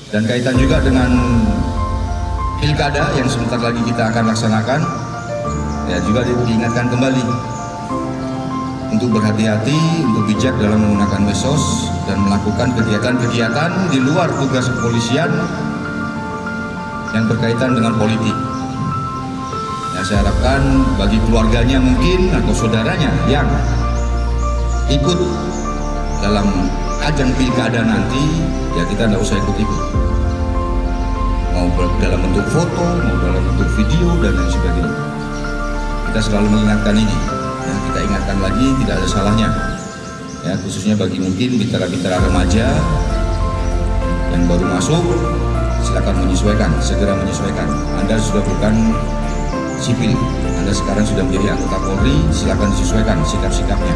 Dan kaitan juga dengan Pilkada yang sebentar lagi kita akan laksanakan, ya juga diingatkan kembali untuk berhati-hati, untuk bijak dalam menggunakan medsos dan melakukan kegiatan-kegiatan di luar tugas kepolisian yang berkaitan dengan politik. Ya, saya harapkan bagi keluarganya mungkin atau saudaranya yang ikut dalam ajang Pilkada nanti, ya kita tidak usah ikut-ikut. Mau dalam bentuk foto, mau dalam bentuk video dan lain sebagainya. Kita selalu mengingatkan ini. Ya, kita ingatkan lagi, tidak ada salahnya. Ya, khususnya bagi mungkin mitra-mitra remaja yang baru masuk, silakan menyesuaikan, segera menyesuaikan. Anda sudah bukan sipil, Anda sekarang sudah menjadi anggota Polri, silakan disesuaikan sikap-sikapnya.